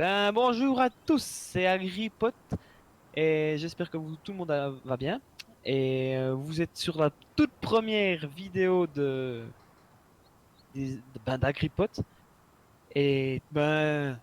Ben bonjour à tous, c'est Agripot et j'espère que tout le monde va bien. Et vous êtes sur la toute première vidéo d'Agripot. Et ben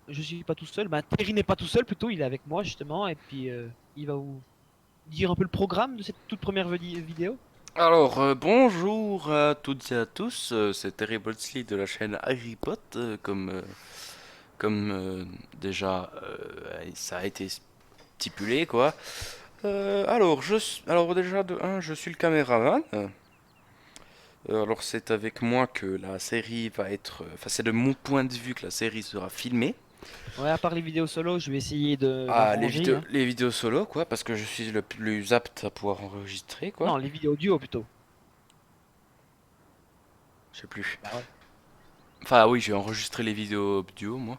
je suis pas tout seul, ben Terry n'est pas tout seul plutôt, il est avec moi justement et puis il va vous dire un peu le programme de cette toute première vidéo. Alors, bonjour à toutes et à tous, c'est Terry Bolsley de la chaîne HarryPot, comme déjà ça a été stipulé quoi. Alors déjà de un, je suis le caméraman. Alors c'est avec moi que la série va être, enfin c'est de mon point de vue que la série sera filmée. Ouais, à part les vidéos solo, je vais essayer de Ah, m'arranger, hein. les vidéos solo quoi, parce que je suis le plus apte à pouvoir enregistrer quoi. Non, les vidéos duo plutôt. Je sais plus. Bah ouais. Enfin oui, j'ai enregistré les vidéos audio moi.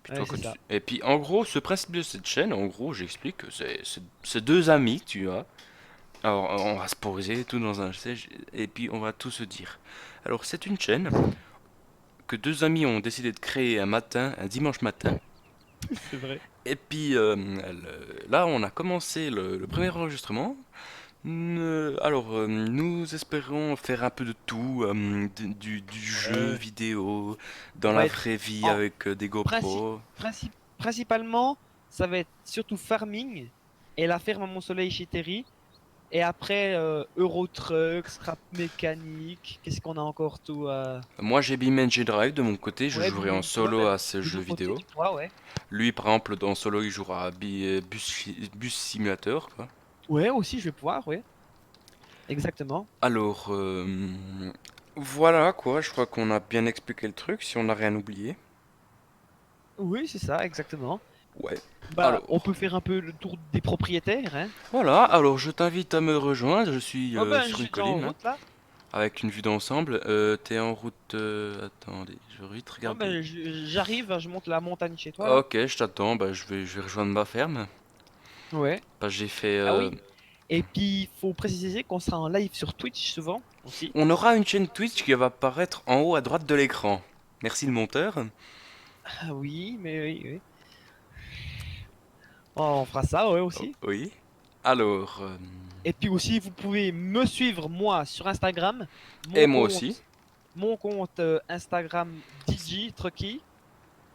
Puis Ouais, toi, c'est ça. Et puis en gros, ce principe de cette chaîne, en gros, j'explique que c'est deux amis que tu as. Alors on va se poser tout dans un siège et puis on va tout se dire. Alors c'est une chaîne que deux amis ont décidé de créer un matin, un dimanche matin. C'est vrai. Et puis là, on a commencé le premier enregistrement. Nous espérons faire un peu de tout, du jeu Ouais. vidéo, dans On la va être vraie vie en avec des Princi- GoPros. principalement, ça va être surtout farming et la ferme à Mont-Soleil chez Terry. Et après, Euro Truck, scrap mécanique, qu'est-ce qu'on a encore tout Moi j'ai BeamNG Drive de mon côté, je Ouais, jouerai en ouais, solo ben, à ce de jeu mon côté, vidéo. tu vois, ouais. Lui par exemple dans solo il jouera à Bus Simulator quoi. Ouais, aussi, je vais pouvoir, ouais. Exactement. Alors voilà quoi, je crois qu'on a bien expliqué le truc si on n'a rien oublié. Oui, c'est ça, exactement. Ouais. Bah, on Alors peut faire un peu le tour des propriétaires, hein. voilà, alors je t'invite à me rejoindre, je suis Oh ben, sur je une suis déjà en colline là, route, là. avec une vue d'ensemble. T'es en route... attendez, je vais vite Oh regarder. ben, j'arrive, je monte la montagne chez toi, là. Ok, je t'attends, bah, je vais rejoindre ma ferme. Ouais. Bah, j'ai fait... Ah oui. Et puis, il faut préciser qu'on sera en live sur Twitch souvent, aussi. On aura une chaîne Twitch qui va apparaître en haut à droite de l'écran. Merci le monteur. Ah oui, mais oui, oui. Oh, on fera ça, ouais, Oh, aussi. oui. Alors, Et puis aussi, vous pouvez me suivre, moi, sur Instagram. et Mon moi aussi. compte, mon compte Instagram DJ Trucky.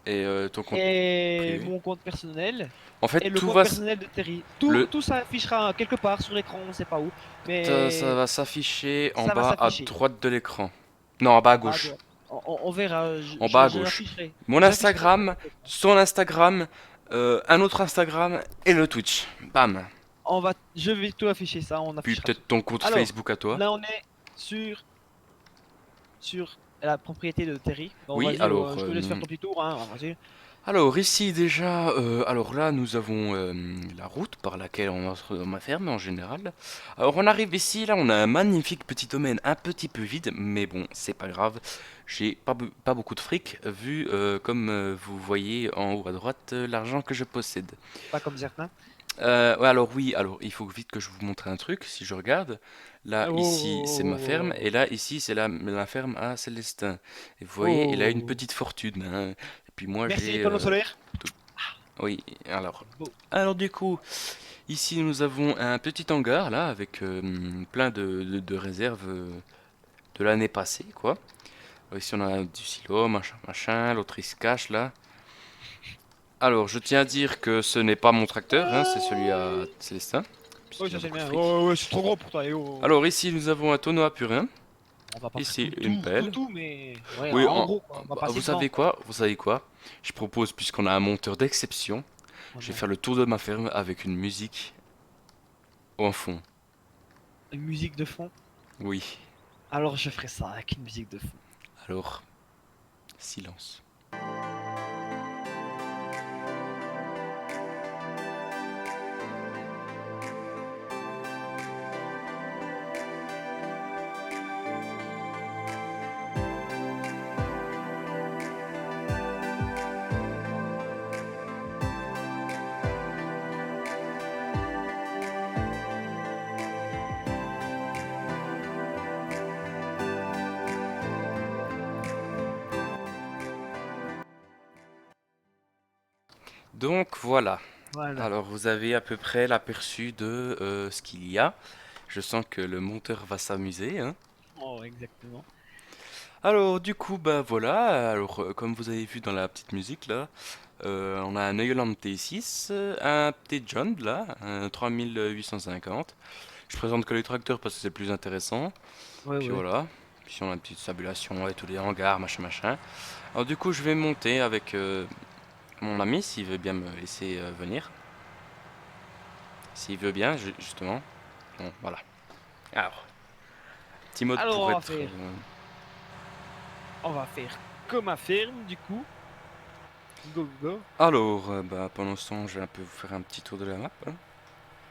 Et ton compte Et privé. mon compte personnel. En fait, Et le tout compte va, personnel de Terry. le, Tout ça affichera quelque part sur l'écran, on sait pas où. ça Mais va s'afficher en ça va bas à s'afficher. droite de l'écran. Non, en bas à En bas à gauche. droite. On verra, En bas à je gauche. l'afficherai. Mon Je l'afficherai sur Instagram, votre écran. son Instagram, un autre Instagram et le Twitch. Bam. Je vais tout afficher ça, on Puis affichera tout. peut-être ton compte Alors, Facebook à toi. là on est sur la propriété de Terry. Bon, Oui, vas-y, alors, je te laisse faire ton petit tour, hein. Vas-y. alors ici déjà, alors là nous avons la route par laquelle on entre dans ma ferme en général. Alors on arrive ici, là on a un magnifique petit domaine un petit peu vide, mais bon c'est pas grave. J'ai pas beaucoup de fric vu comme vous voyez en haut à droite l'argent que je possède. Pas comme certains. Ouais, alors oui, alors il faut vite que je vous montre un truc. Si je regarde, là Oh, ici c'est ma ferme oh, et là ici c'est la ferme à Célestin. Et vous oh, voyez, il a une oh. petite fortune, hein. Et puis moi Merci les j'ai panneaux solaires. tout. Oui, alors. C'est beau. Alors du coup, ici nous avons un petit hangar là avec plein de réserves de l'année passée quoi. Ici on a du silo, machin, machin, l'autre il se cache là. Alors je tiens à dire que ce n'est pas mon tracteur, hein, c'est celui à Ouais. Célestin, Oui, puisqu'il ça a c'est beaucoup de bien. fric. Ouais, ouais, c'est trop gros pour toi. Eh oh. Alors ici nous avons un tonneau à purin, On va pas faire ici une pelle. tout, mais ouais, Oui, en gros, quoi. On va bah, passer vous devant, savez quoi. quoi? Vous savez quoi? Je propose, puisqu'on a un monteur d'exception, Oh je vais non. faire le tour de ma ferme avec une musique en fond. Une musique de fond. Oui, Alors je ferai ça avec une musique de fond. alors silence. Donc voilà. Voilà. Alors vous avez à peu près l'aperçu de ce qu'il y a. Je sens que le monteur va s'amuser, hein. Oh, exactement. Alors du coup bah voilà. Alors comme vous avez vu dans la petite musique là, on a un Neuland T6, un petit John là, un 3850. Je présente que les tracteurs parce que c'est le plus intéressant. Ouais, Puis ouais. voilà. Puis on a une petite simulation et tous les hangars, machin machin. Alors du coup je vais monter avec mon ami s'il veut bien me laisser venir. S'il veut bien justement. Bon voilà. Alors, petit mode Alors, pour être... on va faire comme à ferme, du coup. Go, go, go. Alors, bah, pendant ce temps, je vais un peu vous faire un petit tour de la map, hein.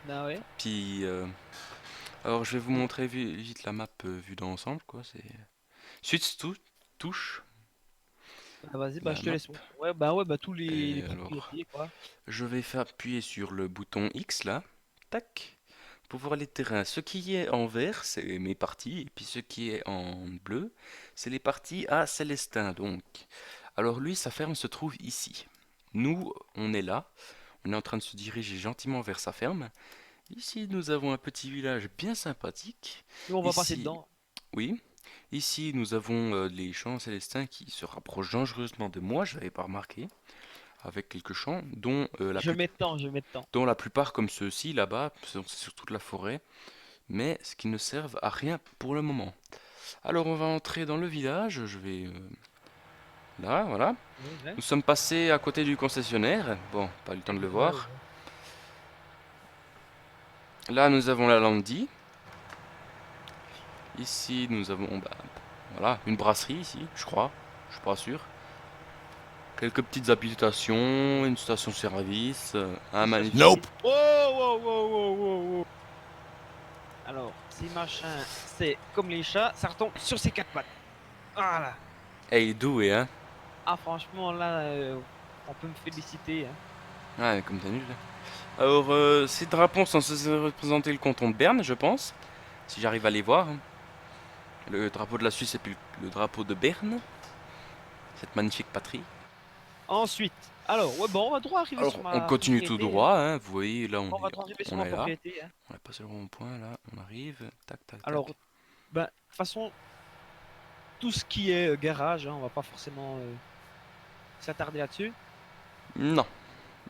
Ah ouais. Puis, alors je vais vous montrer vite la map vue d'ensemble, quoi. C'est suite touche Ah, vas-y, bah la je te map. laisse. Ouais, bah tous les Et alors, propriétés, quoi. je vais faire appuyer sur le bouton X là, tac, pour voir les terrains. Ce qui est en vert, c'est mes parties, et puis ce qui est en bleu, c'est les parties à Célestin. Donc, alors lui, sa ferme se trouve ici. Nous, on est là. On est en train de se diriger gentiment vers sa ferme. Ici, nous avons un petit village bien sympathique. Nous, on va passer Ici, dedans. oui. Ici, nous avons les champs célestins qui se rapprochent dangereusement de moi, je n'avais pas remarqué, avec quelques champs, Je mets dedans. dont la plupart, comme ceux-ci là-bas, c'est sur toute la forêt, mais ce qui ne servent à rien pour le moment. Alors, on va entrer dans le village. Je vais là, voilà. Ouais, ouais. Nous sommes passés à côté du concessionnaire. Bon, pas eu le temps de le Ouais, voir. ouais. Là, nous avons la Landy. Ici, nous avons bah, voilà, une brasserie ici, je crois. Je suis pas sûr. Quelques petites habitations, une station-service, un Une station magnifique... service. Oh, wow, wow, wow, wow, wow. Alors, ces machins, c'est comme les chats, ça retombe sur ses quatre pattes. Voilà. Eh, il est doué, hein. Ah, franchement, là, on peut me féliciter, hein. Ouais, comme t'es nul, là. Alors, ces drapeaux sont censés représenter le canton de Berne, je pense. Si j'arrive à les voir, hein. Le drapeau de la Suisse et puis le drapeau de Berne. Cette magnifique patrie. Ensuite, alors, ouais, bon, on va droit arriver sur Alors, on ma continue tout propriété, hein. droit, hein. Vous voyez, là, On va droit arriver sur on ma est là. propriété, hein. On a passé le rond-point, là. On arrive. Tac, tac, Alors, tac. ben, de toute façon, tout ce qui est garage, hein, on va pas forcément s'attarder là-dessus. Non,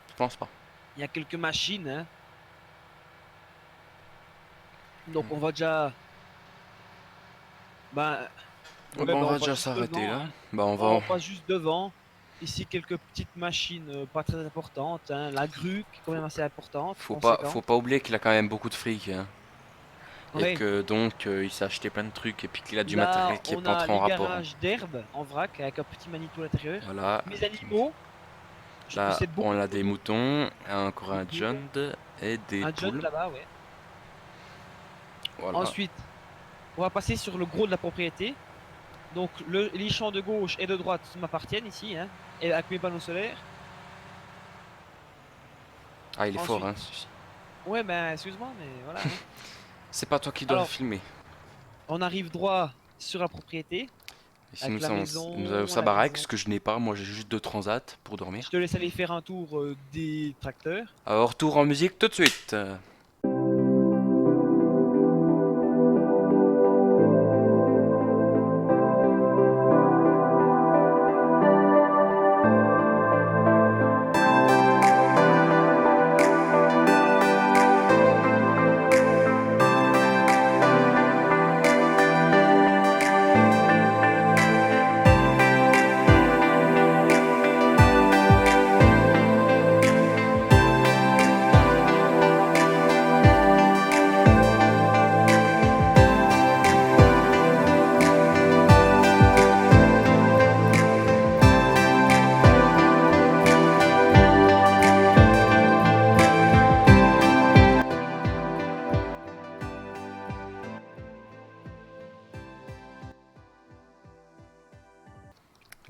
je pense pas. Il y a quelques machines, hein. Donc, on va déjà, ben, Bon, ouais, ben, on on va va déjà juste s'arrêter, devant, là. hein. Bah, on va... On passe juste devant. Ici, quelques petites machines pas très importantes, hein. La grue, qui est quand même assez importante, Faut conséquente. pas oublier qu'il a quand même beaucoup de fric, hein. Et Ouais. que donc il s'est acheté plein de trucs et puis qu'il a du Là, matériel qui est on pas a entré en les rapport, hein. garages d'herbe en vrac avec un petit Manitou à l'intérieur. Voilà. Mes animaux, je Là, possède on beaucoup a des moutons, encore de un poules. John et des Un John poules. là-bas, ouais. Voilà. Ensuite, on va passer sur le gros de la propriété. Donc, les champs de gauche et de droite m'appartiennent ici, hein, et avec mes panneaux solaires. Ah, il est fort, Ensuite, hein, celui-ci. ouais, ben, excuse-moi, mais voilà, hein. C'est pas toi qui dois Alors, filmer. on arrive droit sur la propriété, Ici, avec nous avons sa la baraque, ce maison. que je n'ai pas. Moi, j'ai juste deux transats pour Je dormir. te laisse aller faire un tour des tracteurs. Alors, retour en musique tout de suite.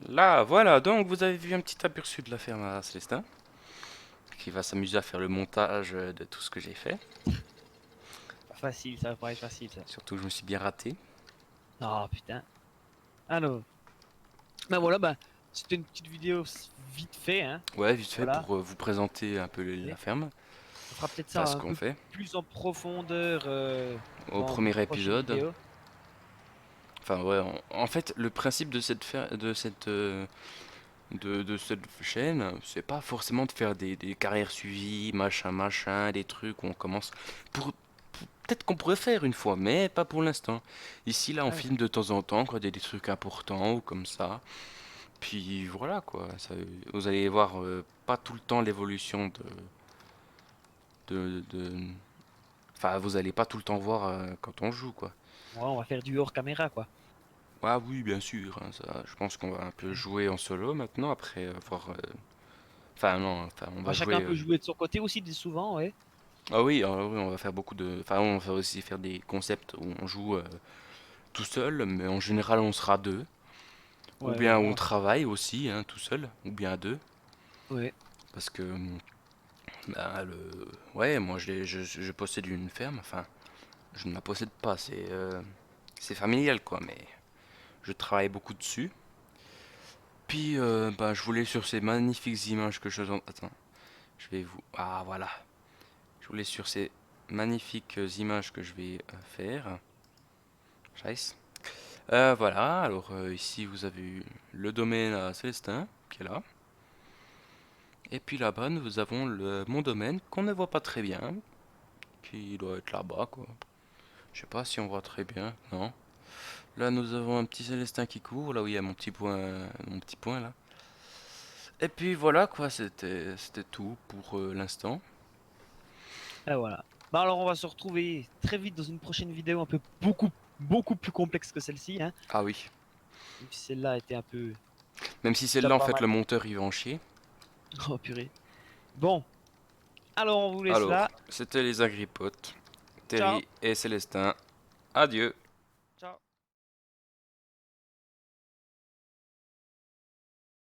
Là, voilà. Donc, vous avez vu un petit aperçu de la ferme à Célestin, qui va s'amuser à faire le montage de tout ce que j'ai fait. Facile, ça va pas être facile, ça. Surtout, je me suis bien raté. Oh putain. Alors, ben voilà, ben, c'était une petite vidéo vite fait, hein. Ouais, vite fait Voilà. pour vous présenter un peu la Et ferme, on fera peut-être enfin ça ce un qu'on peu fait plus en profondeur au dans de premier prochaines épisode. vidéos. Enfin ouais, en fait le principe de de cette chaîne, c'est pas forcément de faire des carrières suivies, machin machin, des trucs où on commence peut-être qu'on pourrait faire une fois, mais pas pour l'instant. Ici là on Ouais, filme de temps en temps quand il y a des trucs importants ou comme ça. Puis voilà quoi, vous allez voir pas tout le temps l'évolution de. Enfin, vous allez pas tout le temps voir quand on joue quoi. ouais, on va faire du hors caméra, quoi. Ah oui, bien sûr, hein, ça, je pense qu'on va un peu Ouais. jouer en solo maintenant après avoir. Enfin non, enfin on On va va chacun jouer. peut jouer de son côté aussi, souvent, ouais. Ah oui, on va faire beaucoup de. Enfin, on va aussi faire des concepts où on joue tout seul, mais en général on sera deux. Ou Ouais, bien on moi. travaille aussi, hein, tout seul, ou bien à deux. Ouais. Parce que, bah, ouais, moi je possède une ferme, enfin, je ne la possède pas, c'est familial quoi, mais je travaille beaucoup dessus. Puis, bah, je voulais sur ces magnifiques images que je. Attends, je vais vous. Ah, voilà. Je voulais sur ces magnifiques images que je vais faire. Nice. Voilà, alors ici vous avez eu le domaine à Célestin, qui est là. Et puis là-bas, nous avons mon domaine qu'on ne voit pas très bien, qui doit être là-bas, quoi. Je sais pas si on voit très bien, non. Là, nous avons un petit Célestin qui court, là où il y a mon petit point là. Et puis voilà, quoi, c'était tout pour l'instant. Et voilà. Bah alors, on va se retrouver très vite dans une prochaine vidéo un peu beaucoup plus complexe que celle-ci, hein. Ah oui. Même si celle-là était un peu Même si déjà celle-là, en pas fait, mal. le monteur, il va en chier. Oh purée. Bon, alors on vous laisse Alors, là. c'était les agripotes, Ciao. Terry et Célestin. Adieu.